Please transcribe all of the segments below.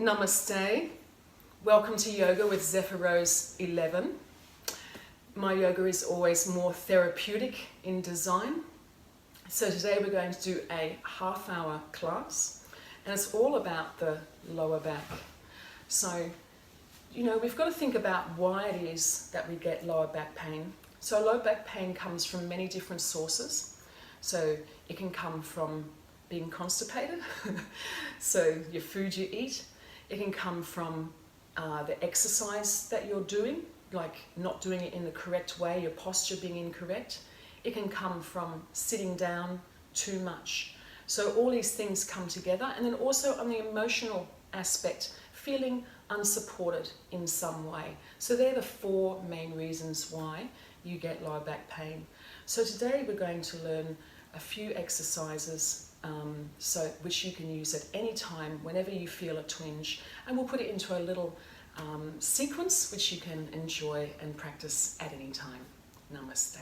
Namaste. Welcome to Yoga with Zephyr Rose 11. My yoga is always more therapeutic in design. So today we're going to do a half-hour class, and it's all about the lower back. So, we've got to think about why it is that we get lower back pain. So lower back pain comes from many different sources. So it can come from being constipated, so your food you eat. It can come from the exercise that you're doing, like not doing it in the correct way, your posture being incorrect. It can come from sitting down too much. So all these things come together. And then also on the emotional aspect, feeling unsupported in some way. So they're the four main reasons why you get lower back pain. So today we're going to learn a few exercises which you can use at any time whenever you feel a twinge, and we'll put it into a little sequence which you can enjoy and practice at any time. Namaste.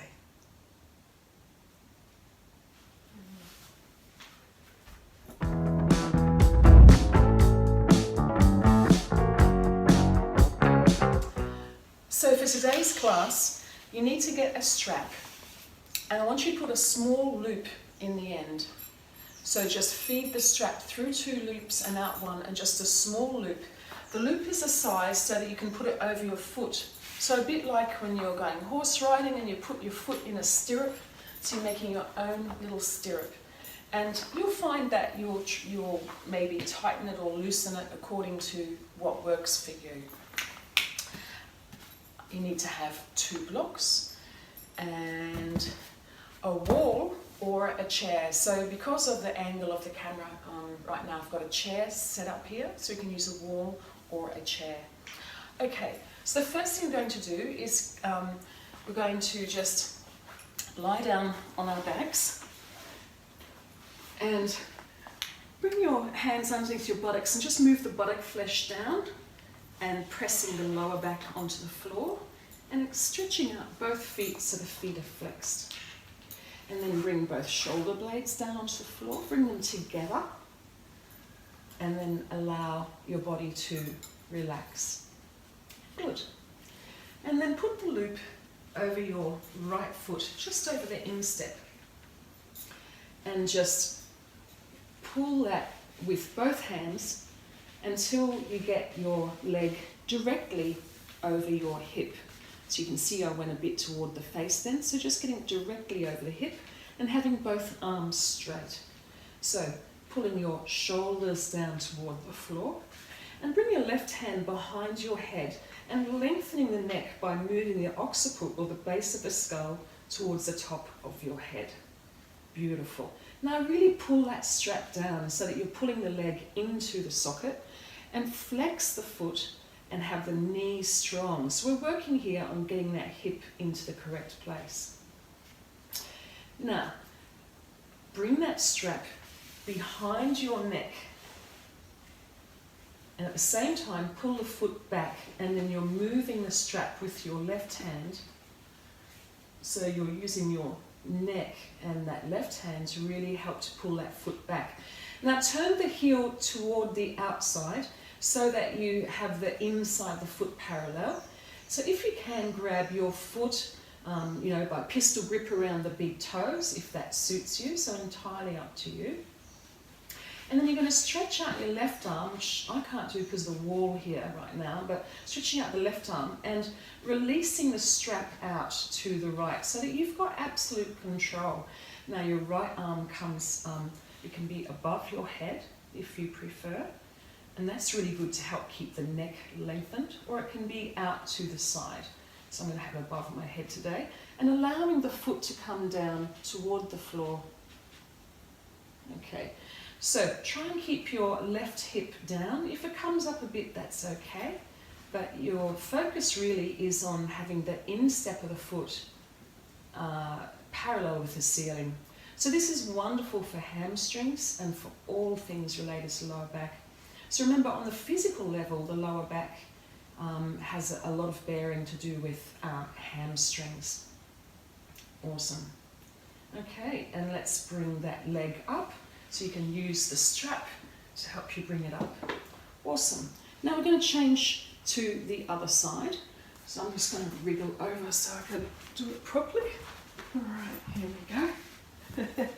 So for today's class, you need to get a strap, and I want you to put a small loop in the end. So just feed the strap through 2 loops and out 1, and just a small loop. The loop is a size so that you can put it over your foot. So a bit like when you're going horse riding and you put your foot in a stirrup, so you're making your own little stirrup. And you'll find that you'll maybe tighten it or loosen it according to what works for you. You need to have 2 blocks and a wall or a chair. So because of the angle of the camera, right now I've got a chair set up here, so you can use a wall or a chair. Okay, so the first thing we're going to do is we're going to just lie down on our backs and bring your hands underneath your buttocks and just move the buttock flesh down and pressing the lower back onto the floor and stretching out both feet so the feet are flexed. And then bring both shoulder blades down onto the floor, bring them together, and then allow your body to relax. Good. And then put the loop over your right foot, just over the instep. And just pull that with both hands until you get your leg directly over your hip. So you can see I went a bit toward the face then, so just getting directly over the hip and having both arms straight. So pulling your shoulders down toward the floor, and bring your left hand behind your head and lengthening the neck by moving the occiput or the base of the skull towards the top of your head. Beautiful. Now really pull that strap down so that you're pulling the leg into the socket, and flex the foot and have the knee strong. So we're working here on getting that hip into the correct place. Now, bring that strap behind your neck, and at the same time pull the foot back, and then you're moving the strap with your left hand. So you're using your neck and that left hand to really help to pull that foot back. Now turn the heel toward the outside, so that you have the inside of the foot parallel. So if you can, grab your foot, by pistol grip around the big toes, if that suits you, so entirely up to you. And then you're going to stretch out your left arm, which I can't do because of the wall here right now, but stretching out the left arm and releasing the strap out to the right so that you've got absolute control. Now your right arm comes, it can be above your head if you prefer. And that's really good to help keep the neck lengthened, or it can be out to the side. So I'm going to have it above my head today, and allowing the foot to come down toward the floor. Okay, so try and keep your left hip down. If it comes up a bit, that's okay, but your focus really is on having the instep of the foot parallel with the ceiling. So this is wonderful for hamstrings and for all things related to lower back. So remember, on the physical level, the lower back has a lot of bearing to do with our hamstrings. Awesome. Okay, and let's bring that leg up so you can use the strap to help you bring it up. Awesome. Now we're going to change to the other side. So I'm just going to wriggle over so I can do it properly. All right, here we go.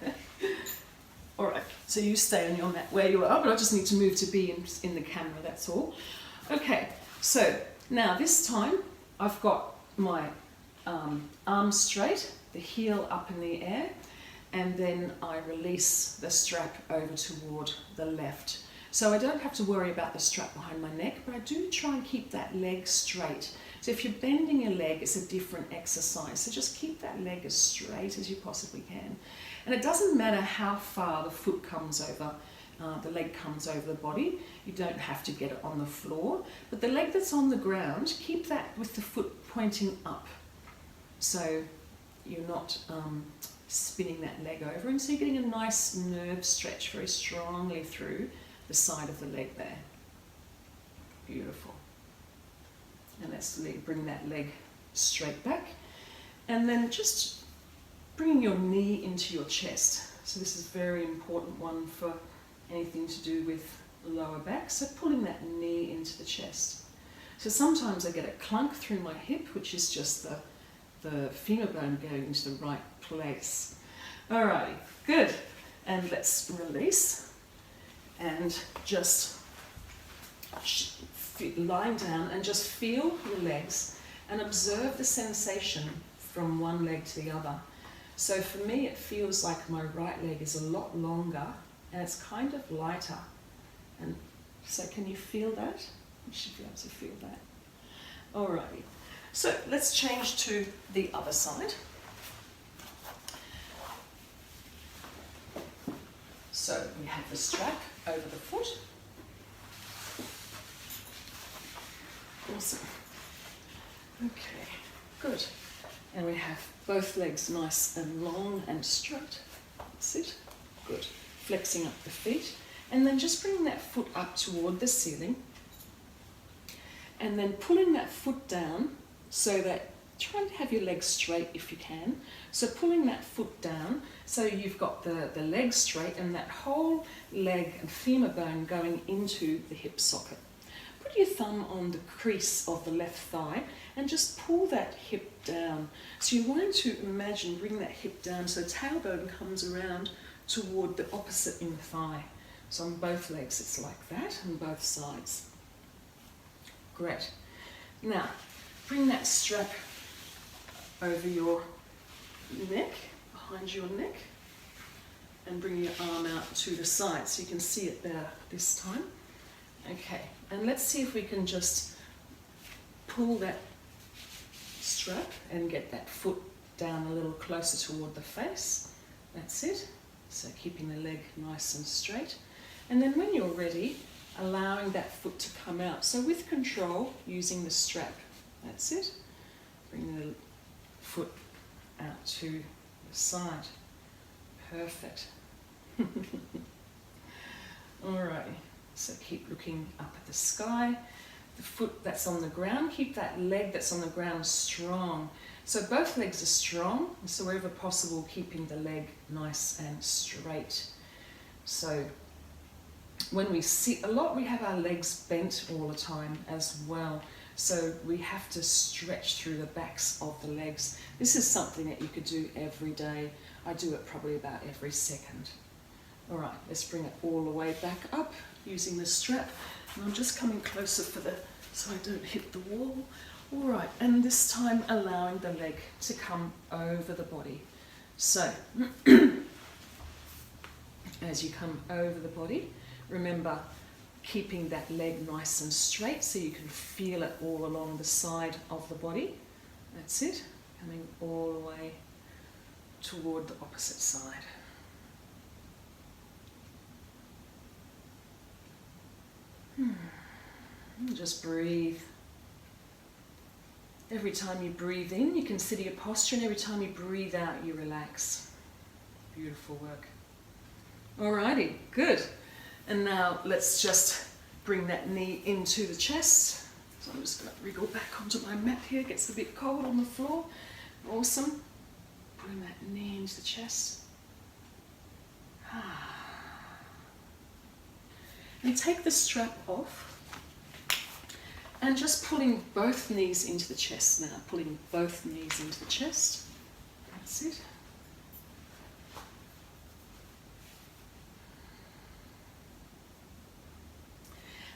All right, so you stay on your mat where you are, but I just need to move to be in the camera, that's all. Okay, so now this time I've got my arms straight, the heel up in the air, and then I release the strap over toward the left. So I don't have to worry about the strap behind my neck, but I do try and keep that leg straight. So if you're bending your leg, it's a different exercise. So just keep that leg as straight as you possibly can. And it doesn't matter how far the foot comes over, the leg comes over the body. You don't have to get it on the floor. But the leg that's on the ground, keep that with the foot pointing up. So you're not spinning that leg over. And so you're getting a nice nerve stretch very strongly through the side of the leg there. Beautiful. And let's bring that leg straight back. And then just bringing your knee into your chest. So this is a very important one for anything to do with lower back. So pulling that knee into the chest. So sometimes I get a clunk through my hip, which is just the femur bone going into the right place. Alrighty, good. And let's release. And just lying down and just feel your legs and observe the sensation from one leg to the other. So for me, it feels like my right leg is a lot longer and it's kind of lighter. And so can you feel that? You should be able to feel that. Alrighty. So let's change to the other side. So we have the strap over the foot. Awesome. Okay, good. And we have both legs nice and long and straight. That's it. Good. Flexing up the feet. And then just bringing that foot up toward the ceiling. And then pulling that foot down so that, try and have your legs straight if you can. So pulling that foot down so you've got the leg straight and that whole leg and femur bone going into the hip socket. Put your thumb on the crease of the left thigh and just pull that hip down. So you want to imagine bring that hip down so the tailbone comes around toward the opposite inner thigh. So on both legs it's like that on both sides. Great. Now bring that strap over your neck, behind your neck, and bring your arm out to the side so you can see it there this time. Okay, and let's see if we can just pull that strap and get that foot down a little closer toward the face. That's it. So keeping the leg nice and straight. And then when you're ready, allowing that foot to come out. So with control, using the strap. That's it. Bring the foot out to the side. Perfect. Alrighty, so keep looking up at the sky. The foot that's on the ground, keep that leg that's on the ground strong. So both legs are strong, and so wherever possible, keeping the leg nice and straight. So when we sit a lot, we have our legs bent all the time as well. So we have to stretch through the backs of the legs. This is something that you could do every day. I do it probably about every second. All right, let's bring it all the way back up using the strap. And I'm just coming closer so I don't hit the wall. All right, and this time allowing the leg to come over the body. So, as you come over the body, remember keeping that leg nice and straight so you can feel it all along the side of the body. That's it, coming all the way toward the opposite side. Just breathe. Every time you breathe in, you consider your posture, and every time you breathe out, you relax. Beautiful work. Alrighty, good. And now let's just bring that knee into the chest. So I'm just going to wriggle back onto my mat here. It gets a bit cold on the floor. Awesome. Bring that knee into the chest. And take the strap off And just pulling both knees into the chest now. Pulling both knees into the chest. That's it.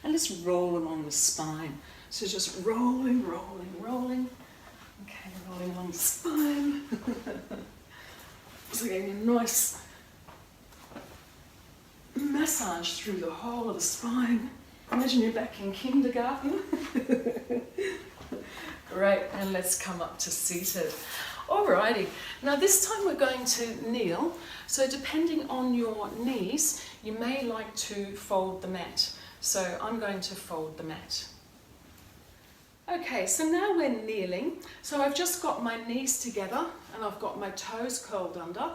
And let's roll along the spine. So just rolling, rolling, rolling. Okay, rolling along the spine. So getting a nice massage through the whole of the spine. Imagine you're back in kindergarten. Great, and let's come up to seated. Alrighty, now this time we're going to kneel. So depending on your knees, you may like to fold the mat. So I'm going to fold the mat. Okay, so now we're kneeling. So I've just got my knees together and I've got my toes curled under.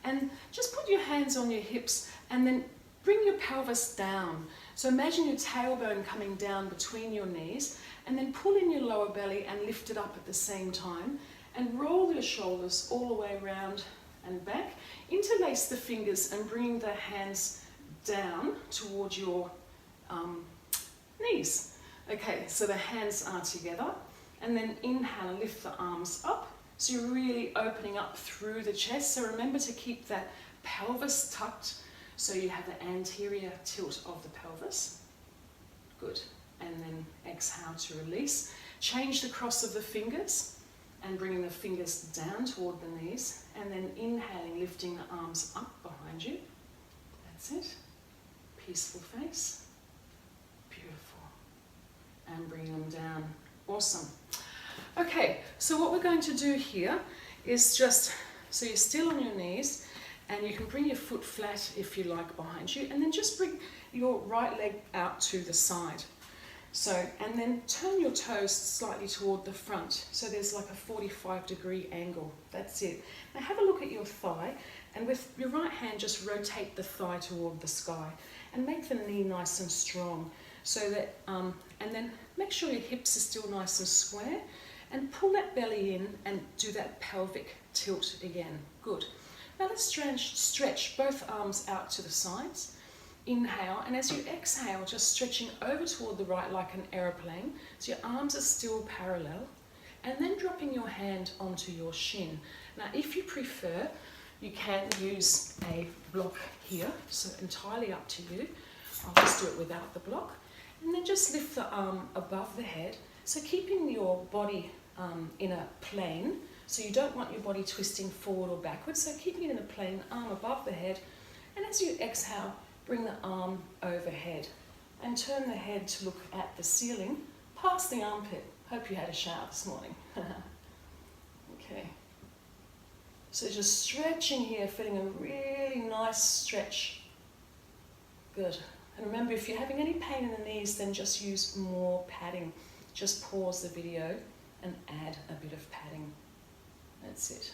And just put your hands on your hips and then bring your pelvis down. So imagine your tailbone coming down between your knees and then pull in your lower belly and lift it up at the same time and roll your shoulders all the way around and back. Interlace the fingers and bring the hands down towards your knees. Okay, so the hands are together and then inhale and lift the arms up. So you're really opening up through the chest. So remember to keep that pelvis tucked so you have the anterior tilt of the pelvis. Good. And then exhale to release. Change the cross of the fingers and bringing the fingers down toward the knees. And then inhaling, lifting the arms up behind you. That's it. Peaceful face. Beautiful. And bringing them down. Awesome. Okay, so what we're going to do here is just, so you're still on your knees and you can bring your foot flat if you like behind you and then just bring your right leg out to the side. So, and then turn your toes slightly toward the front. So there's like a 45-degree angle. That's it. Now have a look at your thigh and with your right hand just rotate the thigh toward the sky and make the knee nice and strong. So that, and then make sure your hips are still nice and square and pull that belly in and do that pelvic tilt again. Good. Now let's stretch both arms out to the sides. Inhale, and as you exhale, just stretching over toward the right like an aeroplane. So your arms are still parallel. And then dropping your hand onto your shin. Now if you prefer, you can use a block here, so entirely up to you. I'll just do it without the block. And then just lift the arm above the head. So keeping your body in a plane, so you don't want your body twisting forward or backwards, so keeping it in a plane, arm above the head. And as you exhale, bring the arm overhead and turn the head to look at the ceiling, past the armpit. Hope you had a shower this morning. Okay. So just stretching here, feeling a really nice stretch. Good. And remember, if you're having any pain in the knees, then just use more padding. Just pause the video and add a bit of padding. That's it.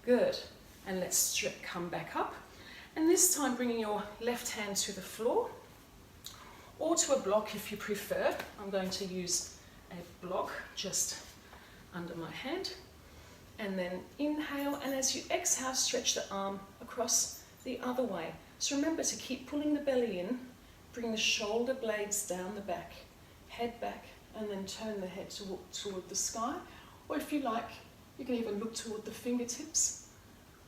Good. And let's come back up. And this time bringing your left hand to the floor or to a block if you prefer. I'm going to use a block just under my hand. And then inhale, and as you exhale, stretch the arm across the other way. So remember to keep pulling the belly in, bring the shoulder blades down the back, head back, and then turn the head toward the sky. Or if you like, you can even look toward the fingertips,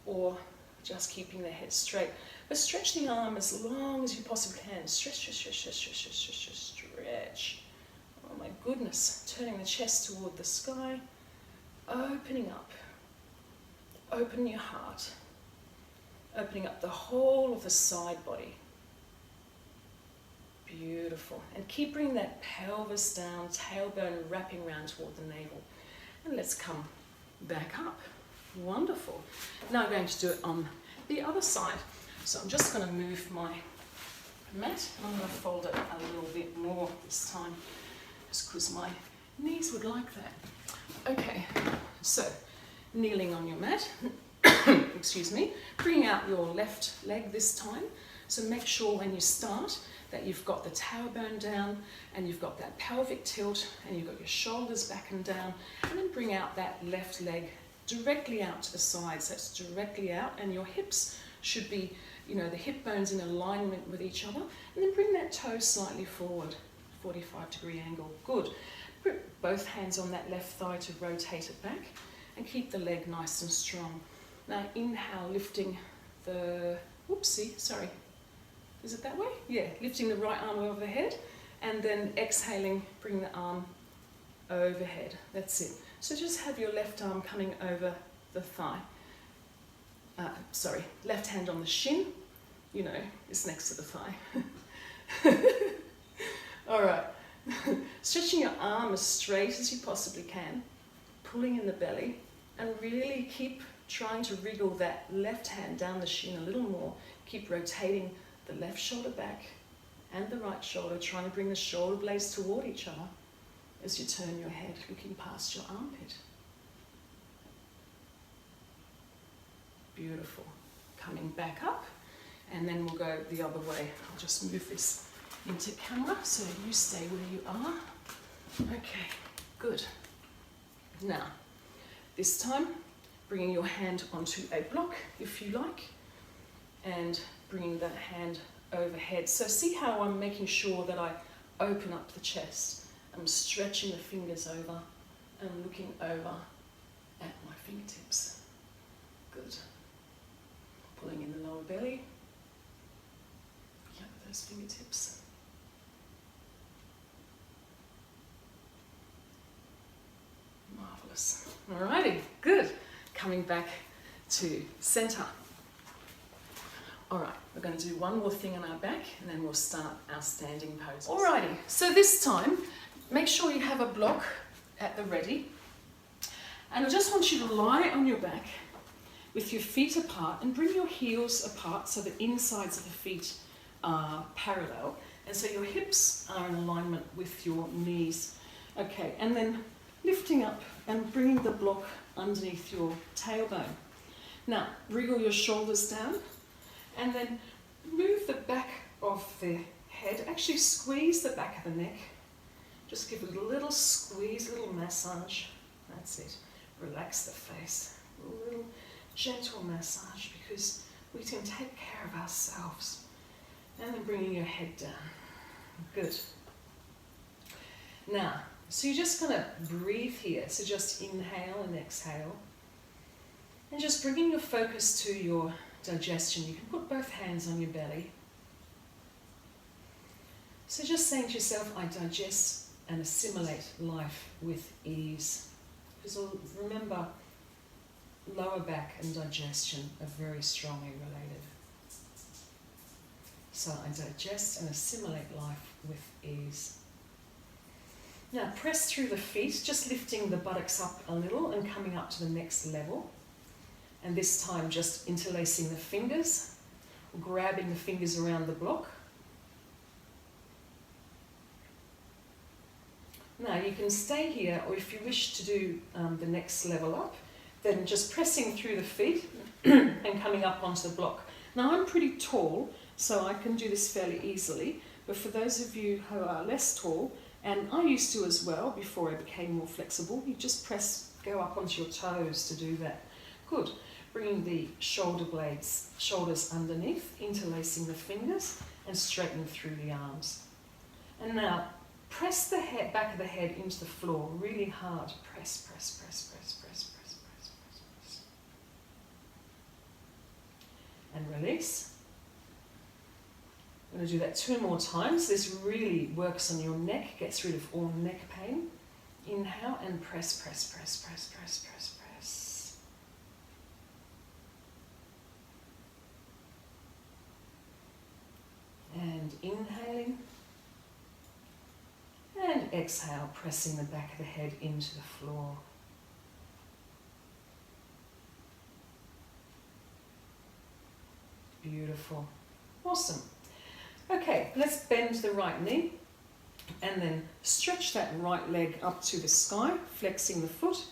or just keeping the head straight. But stretch the arm as long as you possibly can. Stretch, stretch, stretch, stretch, stretch, stretch, stretch, stretch. Oh my goodness. Turning the chest toward the sky, opening up. Open your heart. Opening up the whole of the side body. Beautiful. And keep bringing that pelvis down, tailbone wrapping around toward the navel. And let's come back up. Wonderful. Now I'm going to do it on the other side. So I'm just going to move my mat. I'm going to fold it a little bit more this time, just because my knees would like that. Okay, so kneeling on your mat. Excuse me. Bring out your left leg this time. So make sure when you start that you've got the tailbone down and you've got that pelvic tilt and you've got your shoulders back and down, and then bring out that left leg directly out to the sides. That's directly out, and your hips should be, the hip bones in alignment with each other, and then bring that toe slightly forward. 45-degree angle. Good. Put both hands on that left thigh to rotate it back and keep the leg nice and strong. Now inhale, lifting the, sorry. Is it that way? Yeah, lifting the right arm overhead and then exhaling, bring the arm overhead. That's it. So just have your left arm coming over the thigh. Left hand on the shin, you know, it's next to the thigh. All right. Stretching your arm as straight as you possibly can, pulling in the belly, and really keep trying to wriggle that left hand down the shin a little more. Keep rotating the left shoulder back and the right shoulder, trying to bring the shoulder blades toward each other as you turn your head, looking past your armpit. Beautiful. Coming back up, and then we'll go the other way. I'll just move this into camera so you stay where you are. Okay, good. Now, this time, bringing your hand onto a block, if you like, and bringing that hand overhead. So see how I'm making sure that I open up the chest. I'm stretching the fingers over and looking over at my fingertips. Good. Pulling in the lower belly. Yep, those fingertips. Marvelous. Alrighty, good. Coming back to center. Alright, we're going to do one more thing on our back and then we'll start our standing poses. Alrighty, so this time, make sure you have a block at the ready. And I just want you to lie on your back with your feet apart and bring your heels apart so the insides of the feet are parallel. And so your hips are in alignment with your knees. Okay, and then lifting up and bringing the block underneath your tailbone. Now, wriggle your shoulders down and then move the back of the head. Actually squeeze the back of the neck. Just give it a little squeeze, a little massage. That's it. Relax the face. A little gentle massage because we can take care of ourselves. And then bringing your head down. Good. Now, so you're just going to breathe here. So just inhale and exhale. And just bringing your focus to your digestion. You can put both hands on your belly. So just saying to yourself, I digest and assimilate life with ease. Because remember, lower back and digestion are very strongly related. So I digest and assimilate life with ease. Now press through the feet, just lifting the buttocks up a little and coming up to the next level. And this time just interlacing the fingers, grabbing the fingers around the block. Now you can stay here, or if you wish to do the next level up, then just pressing through the feet and coming up onto the block. Now I'm pretty tall, so I can do this fairly easily, but for those of you who are less tall, and I used to as well before I became more flexible, you just go up onto your toes to do that. Good. Bringing the shoulders underneath, interlacing the fingers and straightening through the arms. And now press the back of the head into the floor really hard. Press, press, press, press, press, press, press, press, press. And release. I'm going to do that 2 more times. This really works on your neck, gets rid of all neck pain. Inhale and press, press, press, press, press, press, press. And inhaling. And exhale, pressing the back of the head into the floor. Beautiful. Awesome. Okay, let's bend the right knee and then stretch that right leg up to the sky, flexing the foot,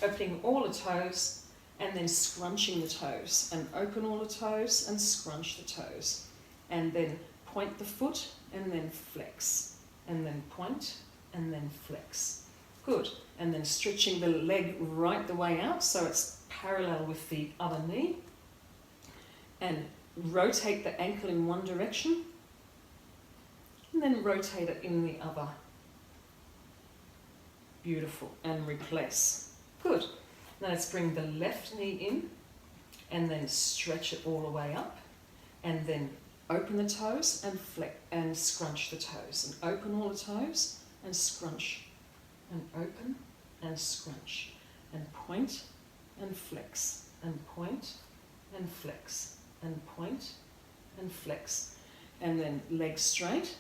opening all the toes, and then scrunching the toes. And open all the toes and scrunch the toes. And then point the foot and then flex. And then point and then flex. Good. And then stretching the leg right the way out so it's parallel with the other knee. And rotate the ankle in one direction. and then rotate it in the other. Beautiful, and replace. Good. Now let's bring the left knee in and then stretch it all the way up, and then open the toes and flex and scrunch the toes, and open all the toes and scrunch, and open and scrunch, and point and flex, and point and flex, and point and flex, and then leg straight,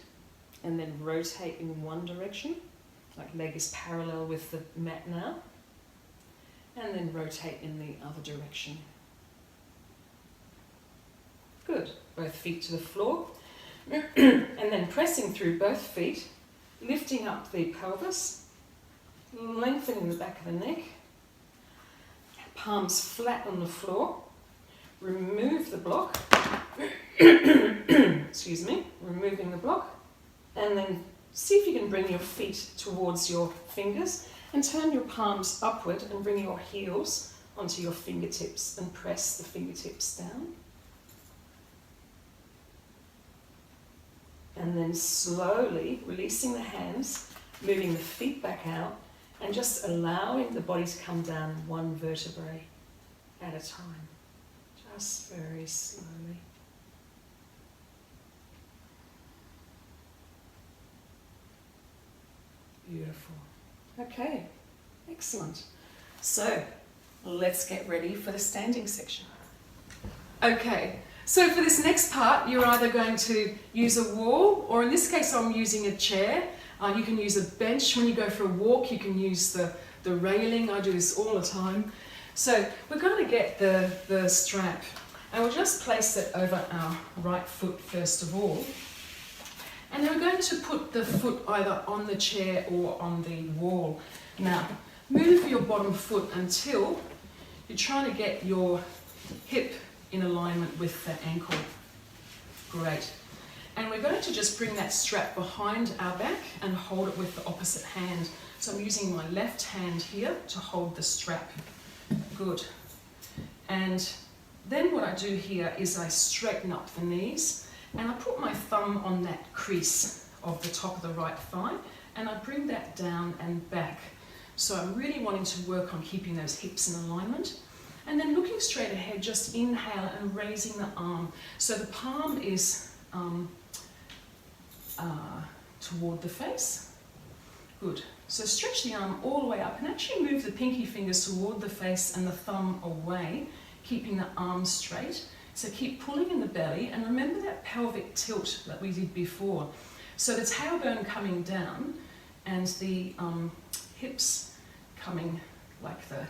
and then rotate in one direction, like leg is parallel with the mat now, and then rotate in the other direction. Good. Both feet to the floor, and then pressing through both feet, lifting up the pelvis, lengthening the back of the neck, palms flat on the floor, remove the block, excuse me, removing the block, and then see if you can bring your feet towards your fingers and turn your palms upward and bring your heels onto your fingertips and press the fingertips down. And then slowly releasing the hands, moving the feet back out, and just allowing the body to come down one vertebrae at a time. Just very slowly. Beautiful. Okay, excellent. So let's get ready for the standing section. Okay, so for this next part, you're either going to use a wall, or in this case, I'm using a chair. You can use a bench. When you go for a walk, you can use the railing. I do this all the time. So we're going to get the strap, and we'll just place it over our right foot first of all. And then we're going to put the foot either on the chair or on the wall. Now, move your bottom foot until you're trying to get your hip in alignment with the ankle. Great. And we're going to just bring that strap behind our back and hold it with the opposite hand. So I'm using my left hand here to hold the strap. Good. And then what I do here is I straighten up the knees, and I put my thumb on that crease of the top of the right thigh, and I bring that down and back. So I'm really wanting to work on keeping those hips in alignment. And then looking straight ahead, just inhale and raising the arm. So the palm is toward the face. Good. So stretch the arm all the way up and actually move the pinky fingers toward the face and the thumb away, keeping the arm straight. So keep pulling in the belly, and remember that pelvic tilt that we did before. So the tailbone coming down and the hips coming like a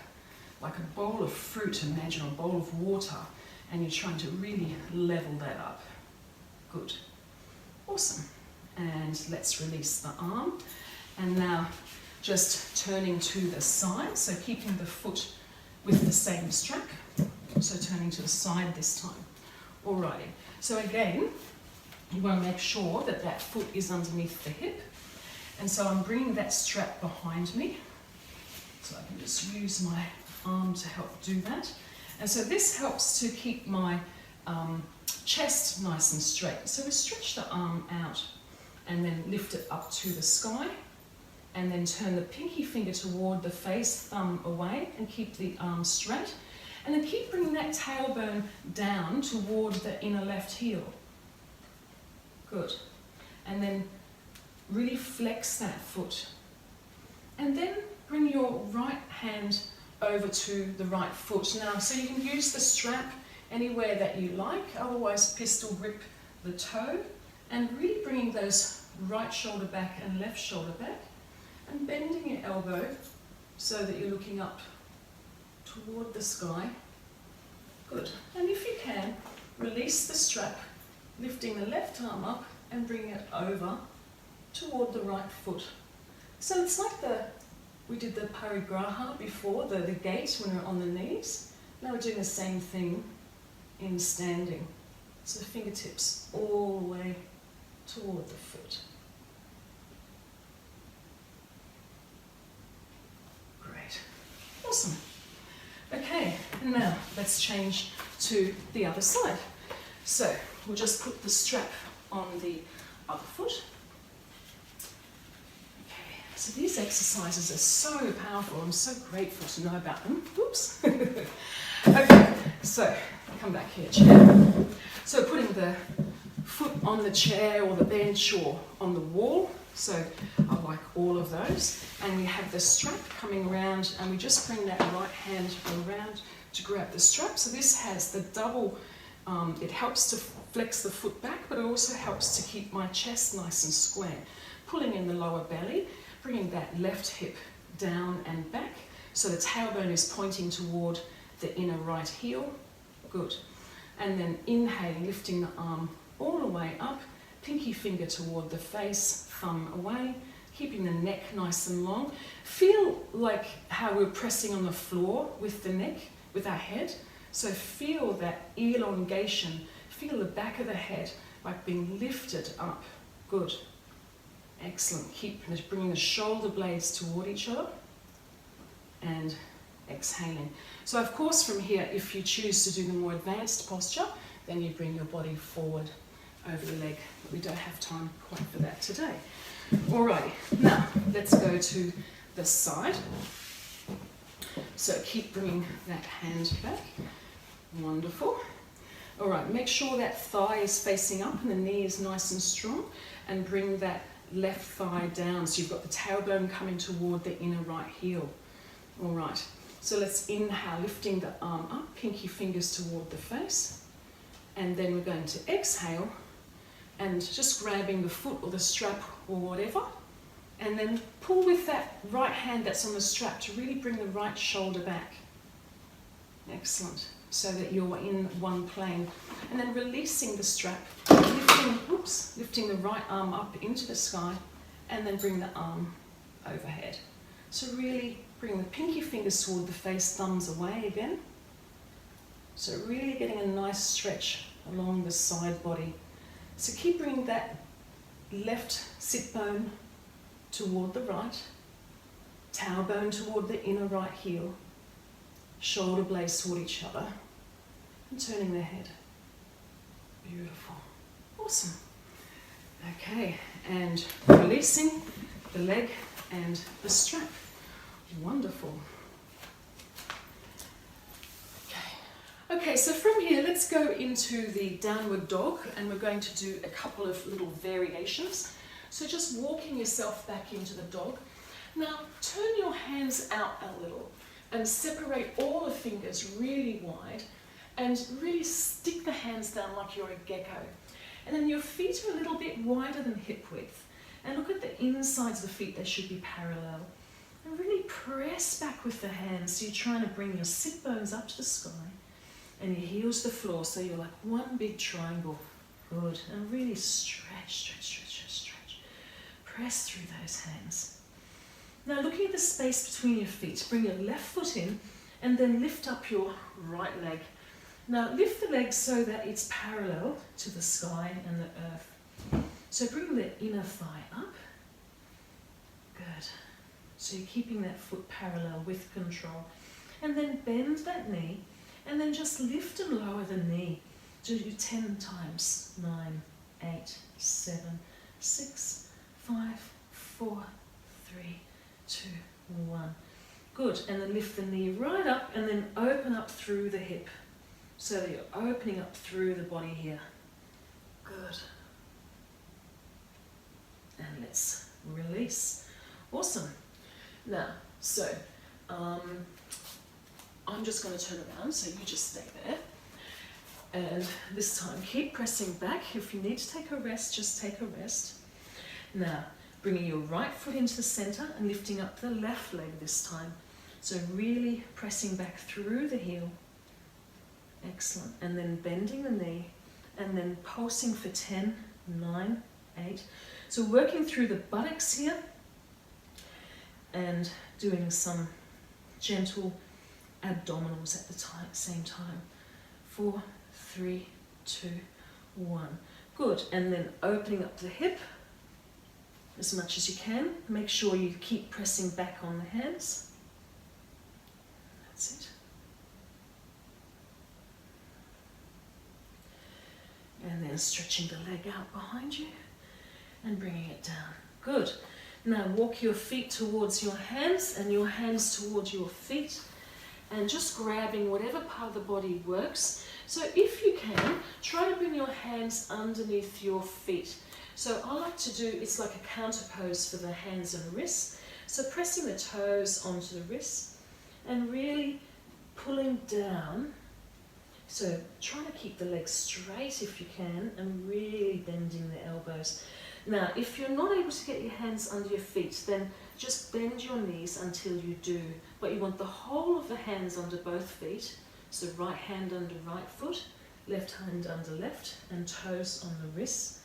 bowl of fruit. Imagine a bowl of water, and you're trying to really level that up. Good. Awesome. And let's release the arm. And now just turning to the side, so keeping the foot with the same strap. So turning to the side this time. Alrighty. So again, you want to make sure that that foot is underneath the hip. And so I'm bringing that strap behind me. So I can just use my arm to help do that. And so this helps to keep my chest nice and straight. So we stretch the arm out and then lift it up to the sky, and then turn the pinky finger toward the face, thumb away, and keep the arm straight. And then keep bringing that tailbone down toward the inner left heel. Good. And then really flex that foot. And then bring your right hand over to the right foot. Now, so you can use the strap anywhere that you like, otherwise pistol grip the toe, and really bringing those right shoulder back and left shoulder back, and bending your elbow so that you're looking up toward the sky. Good. And if you can, release the strap, lifting the left arm up and bringing it over toward the right foot. So it's like we did the parigrasana before, the gait when we're on the knees. Now we're doing the same thing in standing. So fingertips all the way toward the foot. Great. Awesome. Okay, and now let's change to the other side. So we'll just put the strap on the other foot, So these exercises are so powerful. I'm so grateful to know about them. Oops. Okay, so come back here, chair. So putting the foot on the chair or the bench or on the wall. So I like all of those. And we have the strap coming around, and we just bring that right hand around to grab the strap. So this has the double, it helps to flex the foot back, but it also helps to keep my chest nice and square. Pulling in the lower belly, bringing that left hip down and back, so the tailbone is pointing toward the inner right heel. Good. And then inhaling, lifting the arm all the way up, pinky finger toward the face, thumb away, keeping the neck nice and long. Feel like how we're pressing on the floor with the neck, with our head. So feel that elongation. Feel the back of the head like being lifted up. Good. Excellent. Keep bringing the shoulder blades toward each other and exhaling. So of course from here, if you choose to do the more advanced posture, then you bring your body forward over the leg. But we don't have time quite for that today. Alrighty, now let's go to the side. So keep bringing that hand back. Wonderful. Alright, make sure that thigh is facing up and the knee is nice and strong, and bring that left thigh down. So you've got the tailbone coming toward the inner right heel. Alright, so let's inhale, lifting the arm up, pinky fingers toward the face. And then we're going to exhale and just grabbing the foot or the strap or whatever. And then pull with that right hand that's on the strap to really bring the right shoulder back. Excellent. So that you're in one plane. And then releasing the strap, lifting the right arm up into the sky, and then bring the arm overhead. So really bring the pinky fingers toward the face, thumbs away again. So really getting a nice stretch along the side body. So keep bringing that left sit bone toward the right, tailbone toward the inner right heel, shoulder blades toward each other, and turning the head. Beautiful. Awesome. Okay, and releasing the leg and the strap. Wonderful. Okay, so from here, let's go into the downward dog, and we're going to do a couple of little variations. So just walking yourself back into the dog. Now, turn your hands out a little and separate all the fingers really wide, and really stick the hands down like you're a gecko. And then your feet are a little bit wider than hip width. And look at the insides of the feet, they should be parallel. And really press back with the hands, so you're trying to bring your sit bones up to the sky and your heels to the floor, so you're like one big triangle. Good. And really stretch, stretch, stretch, stretch. Press through those hands. Now looking at the space between your feet, bring your left foot in and then lift up your right leg. Now lift the leg so that it's parallel to the sky and the earth. So bring the inner thigh up. Good. So you're keeping that foot parallel with control. And then bend that knee, and then just lift and lower the knee. Do 10 times. 9, 8, 7, 6, 5, 4, 3, 2, 1. Good. And then lift the knee right up, and then open up through the hip, so that you're opening up through the body here. Good. And let's release. Awesome. Now, so I'm just going to turn around, so you just stay there. And this time, keep pressing back. If you need to take a rest, just take a rest. Now, bringing your right foot into the center and lifting up the left leg this time. So really pressing back through the heel. Excellent. And then bending the knee, and then pulsing for 10, 9, 8. So working through the buttocks here, and doing some gentle abdominals at the same time. 4, 3, 2, 1. Good. And then opening up the hip as much as you can. Make sure you keep pressing back on the hands. That's it. And then stretching the leg out behind you and bringing it down. Good. Now walk your feet towards your hands and your hands towards your feet, and just grabbing whatever part of the body works. So if you can, try to bring your hands underneath your feet. So I like to do, it's like a counter pose for the hands and wrists. So pressing the toes onto the wrists and really pulling down. So try to keep the legs straight if you can, and really bending the elbows. Now, if you're not able to get your hands under your feet, then just bend your knees until you do. But you want the whole of the hands under both feet. So right hand under right foot, left hand under left, and toes on the wrists.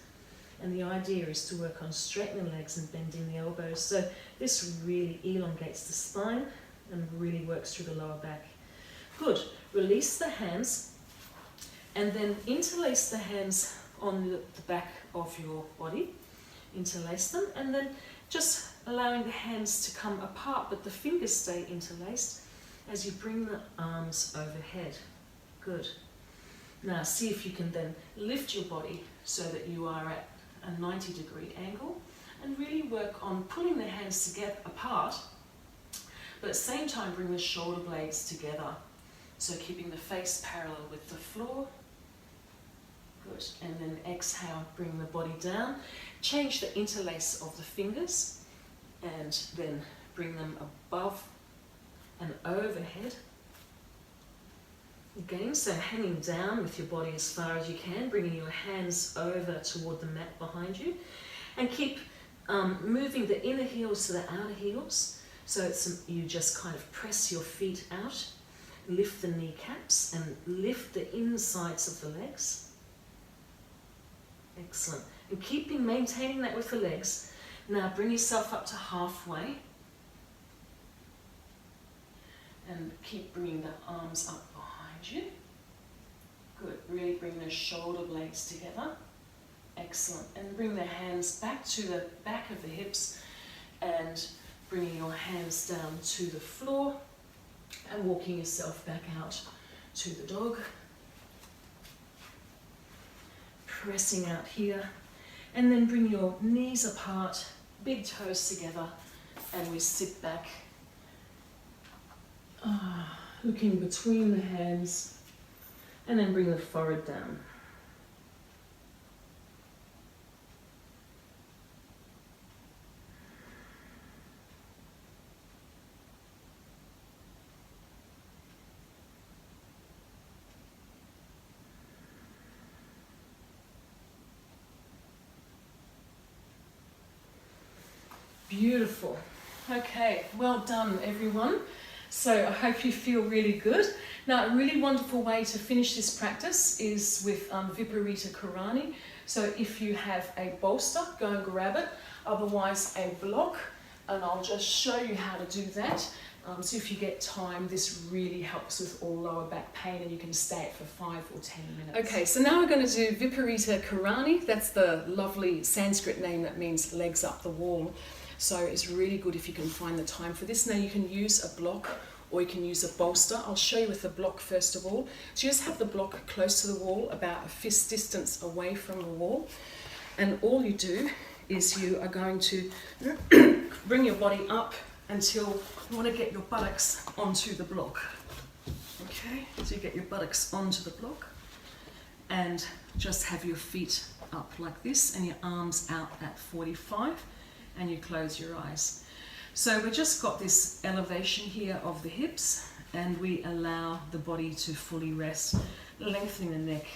And the idea is to work on straightening the legs and bending the elbows. So this really elongates the spine and really works through the lower back. Good. Release the hands and then interlace the hands on the back of your body. Interlace them, and then just allowing the hands to come apart, but the fingers stay interlaced as you bring the arms overhead. Good. Now see if you can then lift your body so that you are at a 90-degree angle, and really work on pulling the hands together apart, but at the same time bring the shoulder blades together. So keeping the face parallel with the floor. Good. And then exhale, bring the body down. Change the interlace of the fingers and then bring them above and overhead. Again, so hanging down with your body as far as you can, bringing your hands over toward the mat behind you, and keep moving the inner heels to the outer heels. So you just kind of press your feet out, lift the kneecaps and lift the insides of the legs. Excellent. And maintaining that with the legs. Now bring yourself up to halfway. And keep bringing the arms up behind you. Good. Really bring the shoulder blades together. Excellent. And bring the hands back to the back of the hips, and bringing your hands down to the floor and walking yourself back out to the dog. Pressing out here, and then bring your knees apart, big toes together, and we sit back, looking between the hands, and then bring the forehead down. Beautiful. Okay, well done everyone. So I hope you feel really good. Now a really wonderful way to finish this practice is with viparita karani. So if you have a bolster, go and grab it. Otherwise a block, and I'll just show you how to do that. So if you get time, this really helps with all lower back pain, and you can stay it for 5 or 10 minutes. Okay, so now we're going to do viparita karani. That's the lovely Sanskrit name that means legs up the wall. So it's really good if you can find the time for this. Now you can use a block or you can use a bolster. I'll show you with the block first of all. So you just have the block close to the wall, about a fist distance away from the wall. And all you do is you are going to bring your body up until you want to get your buttocks onto the block. Okay, so you get your buttocks onto the block and just have your feet up like this and your arms out at 45. And you close your eyes. So we've just got this elevation here of the hips, and we allow the body to fully rest, lengthening the neck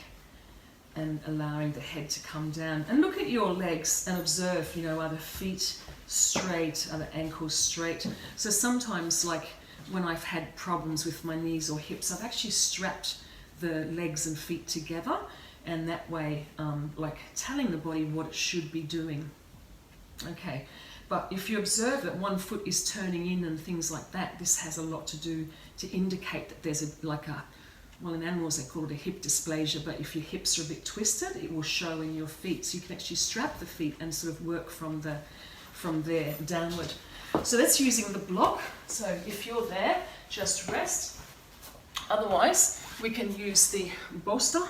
and allowing the head to come down. And look at your legs and observe, are the feet straight, are the ankles straight? So sometimes, like when I've had problems with my knees or hips, I've actually strapped the legs and feet together, and that way, like telling the body what it should be doing. Okay, but if you observe that one foot is turning in and things like that, this has a lot to do to indicate that there's well in animals they call it a hip dysplasia, but if your hips are a bit twisted, it will show in your feet. So you can actually strap the feet and sort of work from there downward. So that's using the block. So if you're there, just rest. Otherwise, we can use the bolster,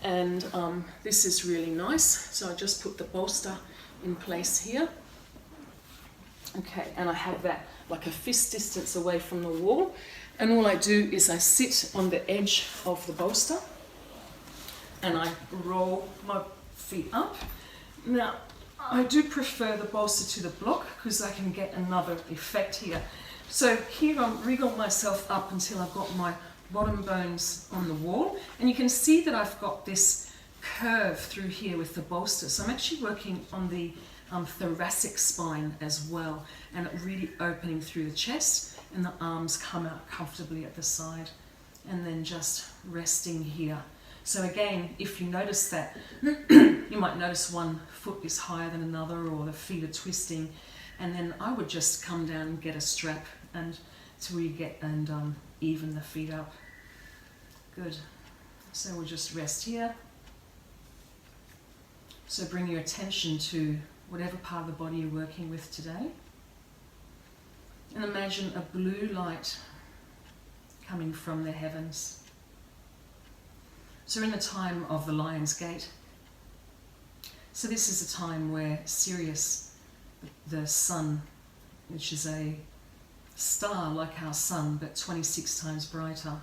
and this is really nice. So I just put the bolster in place here. Okay, and I have that like a fist distance away from the wall. And all I do is I sit on the edge of the bolster and I roll my feet up. Now, I do prefer the bolster to the block because I can get another effect here. So here I'm wriggling myself up until I've got my bottom bones on the wall. And you can see that I've got this curve through here with the bolster. So I'm actually working on the thoracic spine as well, and it really opening through the chest, and the arms come out comfortably at the side, and then just resting here. So again, if you notice that, you might notice one foot is higher than another, or the feet are twisting, and then I would just come down and get a strap and to really get and even the feet up. Good. So we'll just rest here. So bring your attention to whatever part of the body you're working with today. And imagine a blue light coming from the heavens. So in the time of the Lion's Gate, so this is a time where Sirius, the sun, which is a star like our sun but 26 times brighter,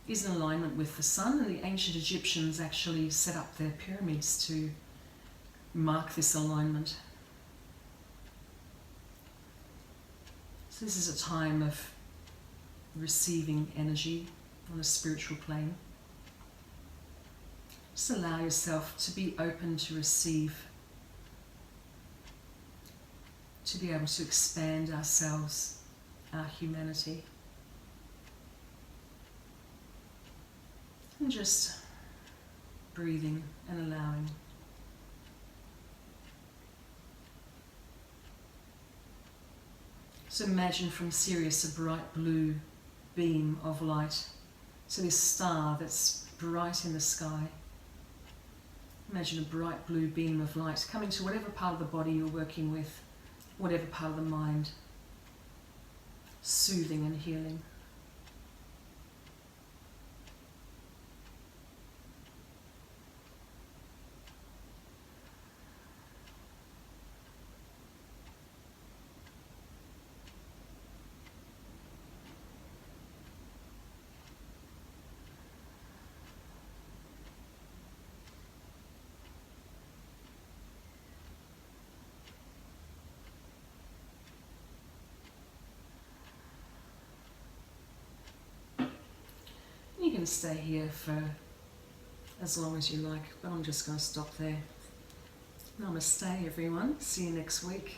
is in alignment with the sun, and the ancient Egyptians actually set up their pyramids to mark this alignment. So this is a time of receiving energy on a spiritual plane. Just allow yourself to be open to receive, to be able to expand ourselves, our humanity. And just breathing and allowing. So imagine from Sirius a bright blue beam of light. So this star that's bright in the sky. Imagine a bright blue beam of light coming to whatever part of the body you're working with, whatever part of the mind, soothing and healing. You can stay here for as long as you like, but I'm just going to stop there. Namaste everyone, see you next week.